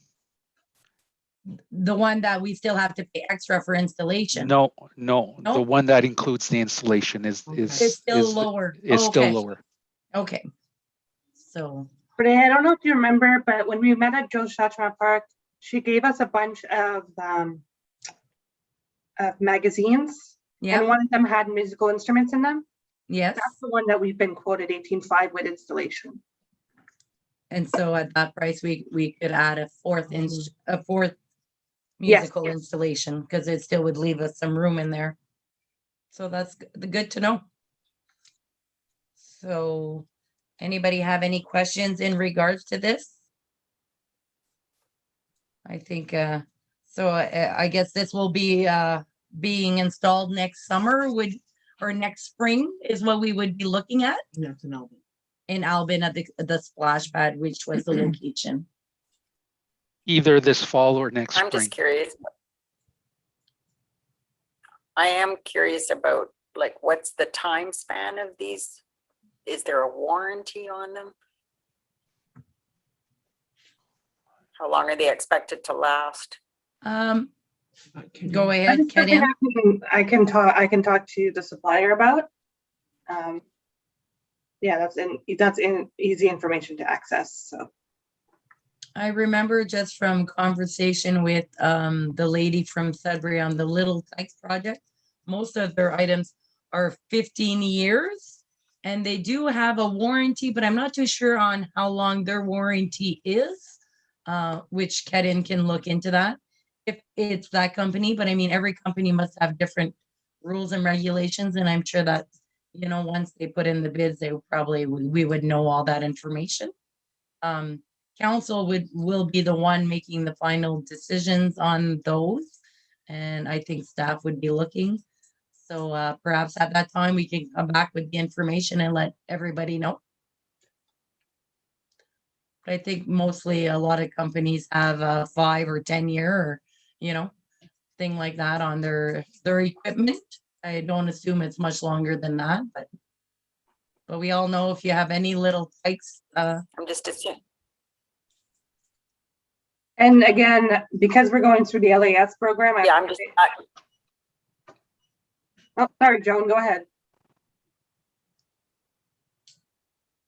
The one that we still have to pay extra for installation. No, the one that includes the installation is It's still lower. Is Oh, still okay. lower. Okay. So But I don't know if you remember, but when we met at Joe Shachma Park, she gave us a bunch of magazines, yeah, and one of them had musical instruments in them. yes. That's the one that we've been quoted $18,500 with installation. And so at that price, we could add a fourth Yes. musical installation, because it still would leave us some room in there. So that's good to know. So anybody have any questions in regards to this? I think, I guess this will be being installed next summer or next spring is what we would be looking at That's an album. in Albin at the splash pad, which was the location. Either this fall or next I'm spring. just curious. I am curious about, like, what's the time span of these? Is there a warranty on them? How long are they expected to last? Go ahead, That's something Kedim. I can talk to the supplier about. Yeah, that's easy information to access. So I remember just from conversation with the lady from Sudbury on the Little Tykes project, most of their items are 15 years and they do have a warranty, but I'm not too sure on how long their warranty is, which Kedin can look into that if it's that company. But I mean, every company must have different rules and regulations. And I'm sure that, you know, once they put in the bids, we would know all that information. Council will be the one making the final decisions on those. And I think staff would be looking. So perhaps at that time we can come back with the information and let everybody know. But I think mostly a lot of companies have a 5 or 10 year, or, you know, thing like that on their equipment. I don't assume it's much longer than that, but we all know if you have any little Tykes, I'm just assuming. and again, because we're going through the LAS program. Yeah, I'm just. Oh, sorry, Joan, go ahead.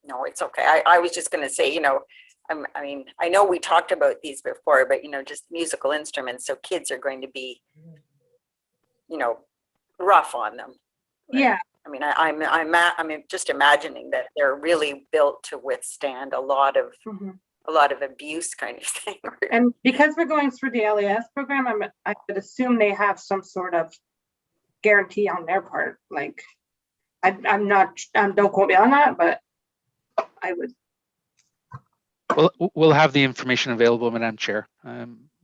No, it's okay. I was just going to say, you know, I mean, I know we talked about these before, but, you know, just musical instruments. So kids are going to be, you know, rough on them. Right? Yeah. I mean, I'm just imagining that they're really built to withstand a lot of abuse kind of thing. And because we're going through the LAS program, I would assume they have some sort of guarantee on their part. Like, I'm not, don't quote me on that, but I would. Well, we'll have the information available, Madam Chair.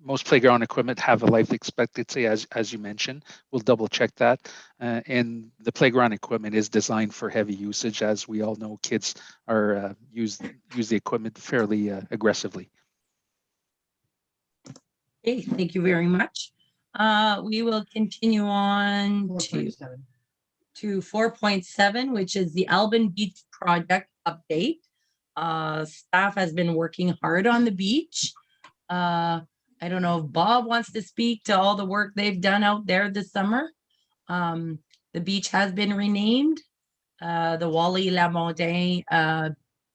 Most playground equipment have a life expectancy, as you mentioned. We'll double check that. And the playground equipment is designed for heavy usage. As we all know, kids are use the equipment fairly aggressively. Okay, thank you very much. We will continue on 4.7. to 4.7, which is the Albin Beach project update. Staff has been working hard on the beach. I don't know if Bob wants to speak to all the work they've done out there this summer. The beach has been renamed the Wally La Montagne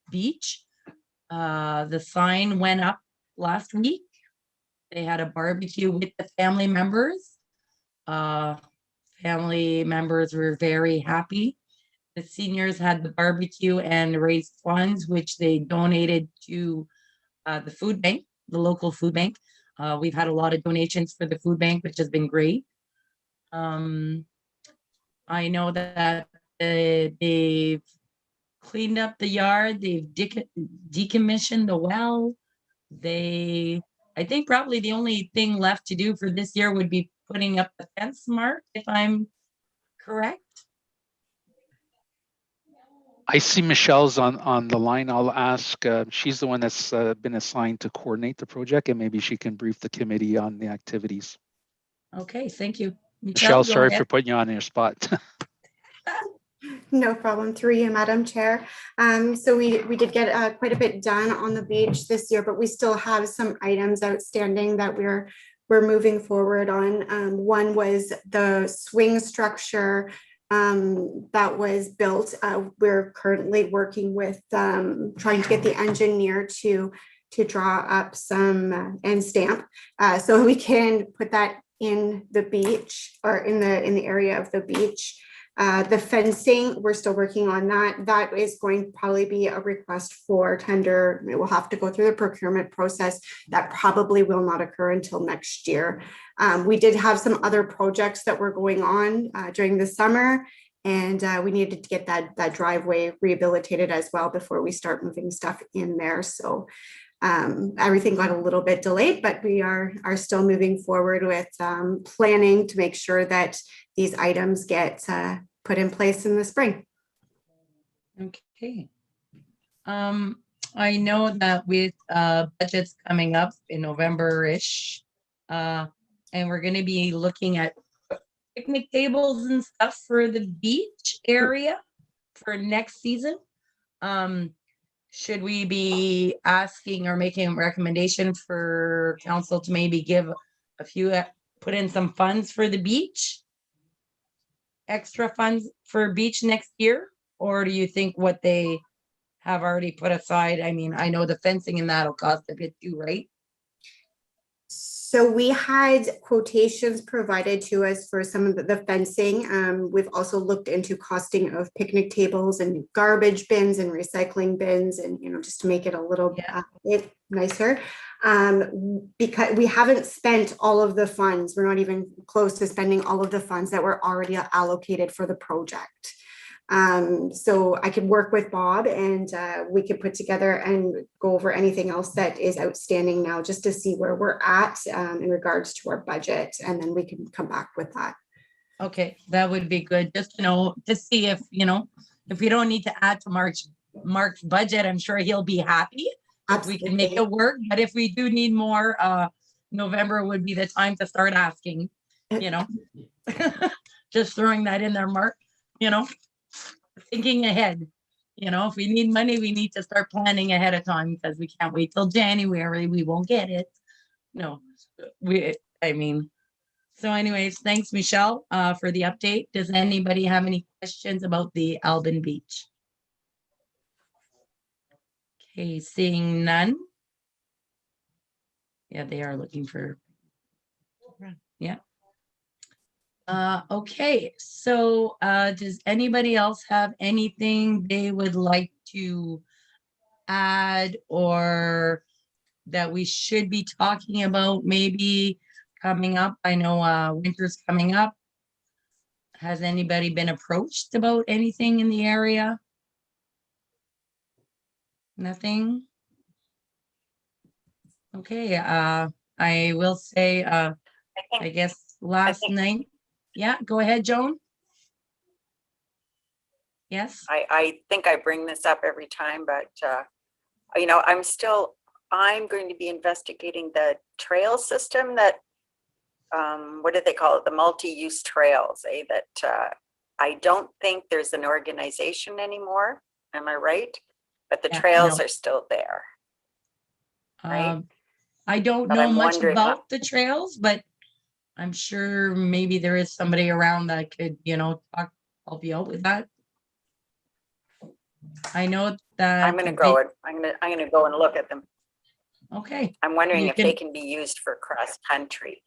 beach. The sign went up last week. They had a barbecue with the family members. Family members were very happy. The seniors had the barbecue and raised funds, which they donated to the food bank, the local food bank. We've had a lot of donations for the food bank, which has been great. I know that they've cleaned up the yard. They've decommissioned the well. I think probably the only thing left to do for this year would be putting up the fence, Mark, if I'm correct. I see Michelle's on the line. I'll ask. She's the one that's been assigned to coordinate the project, and maybe she can brief the committee on the activities. Okay, thank you. Michelle, sorry ahead. for putting you on your spot. No problem. Through you, Madam Chair. So we did get quite a bit done on the beach this year, but we still have some items outstanding that we're moving forward on. One was the swing structure that was built. We're currently working with trying to get the engineer to draw up some and stamp so we can put that in the beach or in the area of the beach. The fencing, we're still working on that. That is going to probably be a request for tender. It will have to go through the procurement process. That probably will not occur until next year. We did have some other projects that were going on during the summer, and we needed to get that driveway rehabilitated as well before we start moving stuff in there. So everything got a little bit delayed, but we are still moving forward with planning to make sure that these items get put in place in the spring. Okay. I know that with budgets coming up in November-ish, and we're gonna be looking at picnic tables and stuff for the beach area for next season. Should we be asking or making a recommendation for council to maybe give a few, put in some funds for the beach? Extra funds for beach next year? Or do you think what they have already put aside? I mean, I know the fencing and that'll cost a bit too, right? So we had quotations provided to us for some of the fencing. We've also looked into costing of picnic tables and garbage bins and recycling bins, and just to make it a little bit nicer. Because we haven't spent all of the funds, we're not even close to spending all of the funds that were already allocated for the project. So I could work with Bob and we could put together and go over anything else that is outstanding now, just to see where we're at in regards to our budget, and then we can come back with that. Okay, that would be good, just to know, to see if, if we don't need to add to Mark's budget, I'm sure he'll be happy. We can make it work, but if we do need more, November would be the time to start asking, just throwing that in there, Mark, thinking ahead, if we need money, we need to start planning ahead of time, because we can't wait till January. We won't get it. No, so anyways, thanks, Michelle, for the update. Does anybody have any questions about the Alban Beach? Okay, seeing none. Yeah, they are looking for, yeah. Okay, so does anybody else have anything they would like to add, or that we should be talking about maybe coming up? I know winter's coming up. Has anybody been approached about anything in the area? Nothing? Okay, I will say, I guess last night. Yeah, go ahead, Joan. Yes. I think I bring this up every time, but I'm going to be investigating the trail system that, what do they call it? The multi-use trails, that I don't think there's an organization anymore. Am I right? But the trails are still there. Right? I don't know much about the trails, but I'm sure maybe there is somebody around that could, help you out with that. I know that I'm going to go. I'm going to go and look at them. Okay. I'm wondering if they can be used for cross country.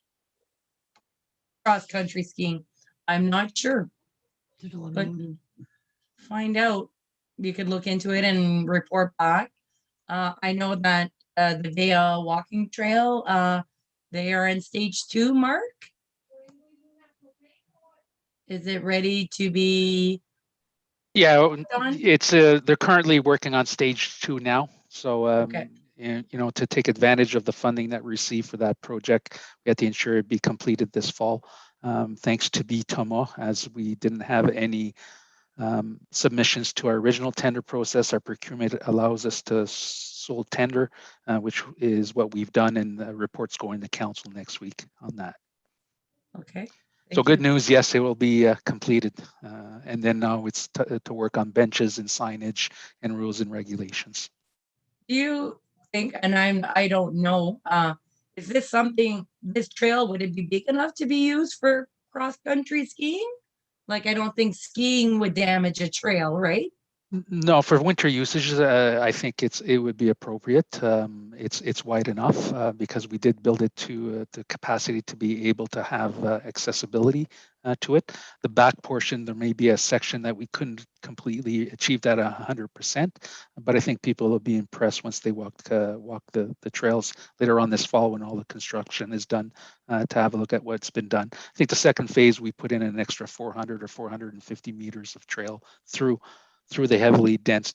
Cross country skiing. I'm not sure, but find out. You could look into it and report back. I know that the Vea walking trail, they are in stage 2, Mark. Is it ready to be? Yeah, done? it's they're currently working on stage 2 now. So Okay. to take advantage of the funding that we received for that project, we had to ensure it be completed this fall. Thanks to BTOMO, as we didn't have any submissions to our original tender process, our procurement allows us to sole tender, which is what we've done, and the report's going to council next week on that. Okay. So good news, yes, it will be completed. And then now it's to work on benches and signage and rules and regulations. Do you think, and I don't know, is this something, this trail, would it be big enough to be used for cross-country skiing? Like, I don't think skiing would damage a trail, right? No, for winter usage, I think it would be appropriate. It's wide enough because we did build it to the capacity to be able to have accessibility to it. The back portion, there may be a section that we couldn't completely achieve that 100%, but I think people will be impressed once they walk the trails later on this fall when all the construction is done to have a look at what's been done. I think the second phase, we put in an extra 400 or 450 meters of trail through the heavily dense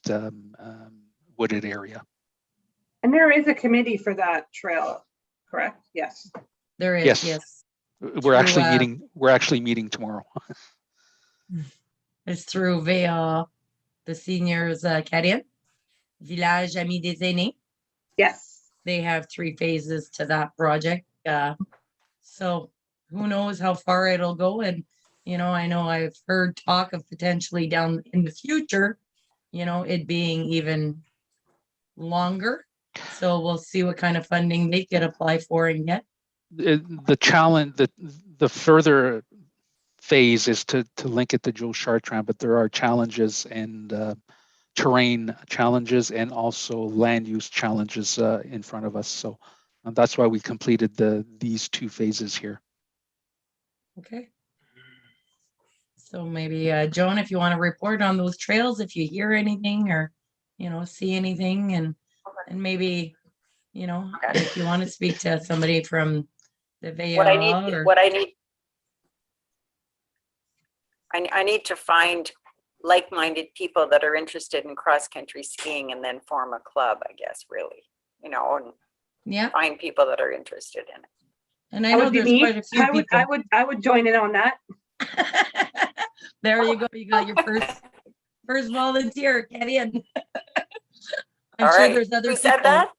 wooded area. And there is a committee for that trail, correct? Yes. There is, Yes. yes. We're actually meeting tomorrow. It's through VA, the seniors Acadian, Village Amis des Aînés. Yes. They have 3 phases to that project. So who knows how far it'll go. And, I know I've heard talk of potentially down in the future, it being even longer. So we'll see what kind of funding they could apply for and get. The challenge, the further phase is to link it to Joe Chartrand, but there are challenges and terrain challenges and also land use challenges in front of us. So that's why we completed these 2 phases here. Okay. So maybe Joan, if you want to report on those trails, if you hear anything or, see anything and maybe, if you want to speak to somebody from the VA I need to find like-minded people that are interested in cross-country skiing and then form a club, I guess, really, and yeah, find people that are interested in it. and I know there's quite a few people. I would join in on that. There you go. You got your first volunteer. Get in. I'm sure there's other Who people. said that?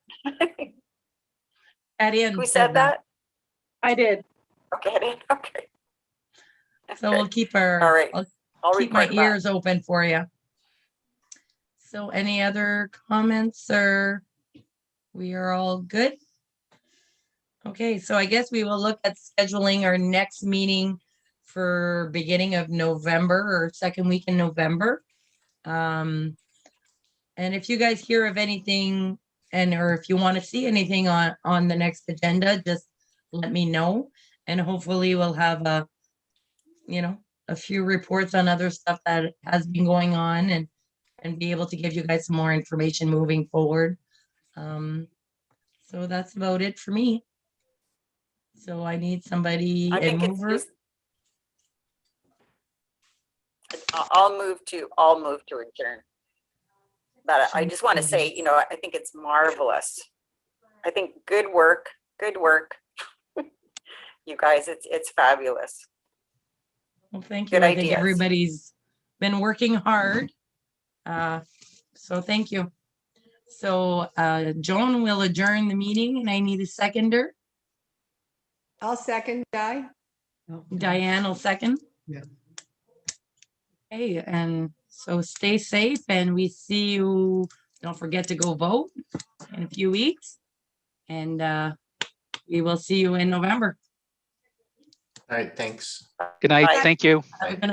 Get in. Who said that? I did. Okay. Okay. So we'll keep our. All right. I'll keep my ears open for you. So any other comments or we are all good? Okay, so I guess we will look at scheduling our next meeting for beginning of November or second week in November. And if you guys hear of anything or if you want to see anything on the next agenda, just let me know. And hopefully we'll have a few reports on other stuff that has been going on and be able to give you guys some more information moving forward. So that's about it for me. So I need somebody and mover. I'll move to adjourn. But I just want to say, I think it's marvelous. I think good work. You guys, it's fabulous. Well, thank you. Good I think ideas. everybody's been working hard. So thank you. So Joan will adjourn the meeting and I need a seconder. I'll second, Di. Diane will second. Yeah. Okay, and so stay safe and we see you. Don't forget to go vote in a few weeks. And we will see you in November. All right, thanks. Good night. Bye. Thank you. Have a good night.